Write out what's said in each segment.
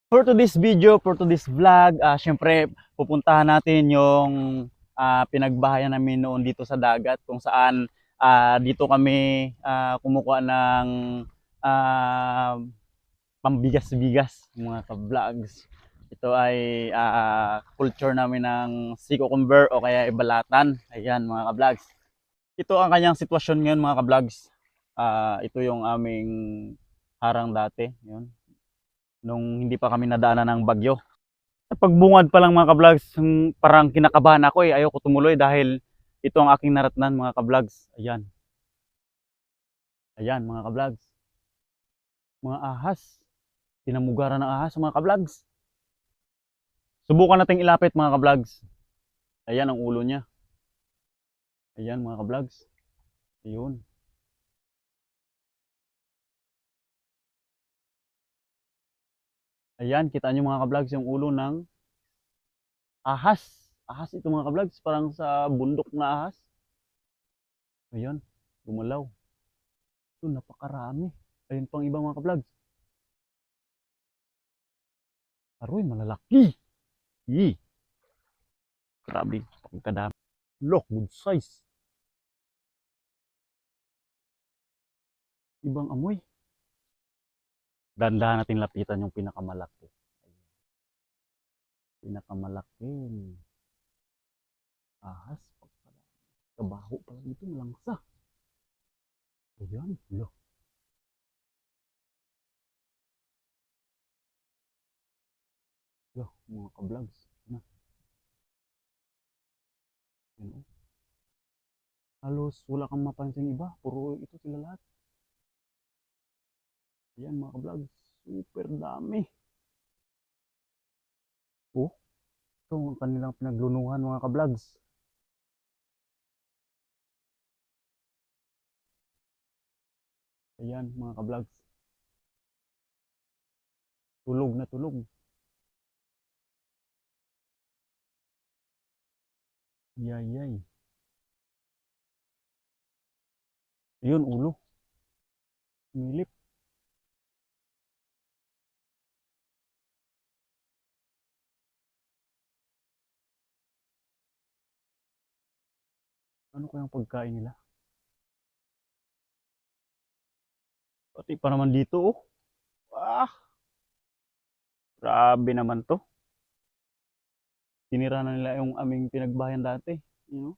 For today's video, for today's vlog, syempre pupuntahan natin yung pinagbahayan namin noon dito sa dagat kung saan dito kami kumukuha ng ah, pambigas-bigas mga ka-vlogs. Ito ay culture namin ng Siko Conver o kaya Ibalatan. Ayan mga ka-vlogs. Ito ang kanyang sitwasyon ngayon mga ka-vlogs. Ito yung aming harang dati. Yun. Nung hindi pa kami nadaanan ng bagyo. Pagbungad pa lang mga ka-vlogs, parang kinakabahan ako eh. Ayoko tumuloy dahil ito ang aking naratnan mga ka-vlogs. Ayan. Ayan mga ka-vlogs. Mga ahas. Tinamugaran ng ahas mga ka-vlogs. Subukan nating ilapit mga ka-vlogs. Ayan ang ulo niya. Ayan mga ka-vlogs. Ayun. Ayan, kita nyo mga ka-vlogs yung ulo ng ahas. Ahas ito mga ka-vlogs, parang sa bundok na ahas. Ayan, gumalaw. Ito, napakarami. Ayun pang ibang mga ka-vlogs. Aroy, malalaki. Yee. Grabe, pagkadami. Look, good size. Ibang amoy. Dandahan natin lapitan yung pinakamalaki. Pinakamalaking ahas. Kabaho pala dito, malangsa. Ayan, look. Look, mga ka-vlogs. Ano? Ayan, oh. Halos wala kang mapansin iba. Puro ito sila lahat. Ayan mga ka-vlogs. Super dami. Oh, ito ang kanilang pinaglunuhan mga ka-vlogs. Ayan mga ka-vlogs. Tulog na tulog. Yay, yay. Ayun, ulo. Milip. Ano kayang pagkain nila? Pati pa naman dito, oh. Ah, grabe naman to. Tinira na nila yung aming pinagbayan dati. You know?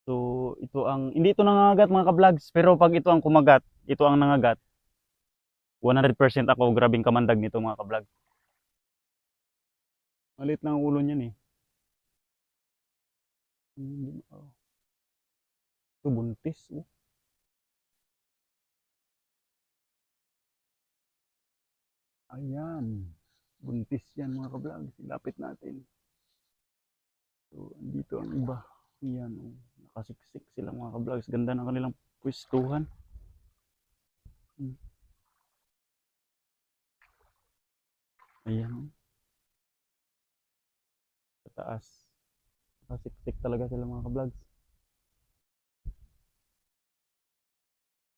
So, ito ang, hindi ito nangagat mga ka-vlogs, pero pag ito ang kumagat, ito ang nangagat, 100% ako, grabing kamandag nito mga ka-vlogs. Malit na ang ulo niyan eh. Ito buntis, oh. Ayan. Buntis yan mga ka-vlogs. Ilapit natin. So, andito ang iba. Ayan, oh. Nakasiksik sila mga ka-vlogs. Ganda ng kanilang pwestuhan. Ayan, oh. Sa taas. Nakasiksik talaga sila mga ka-vlogs.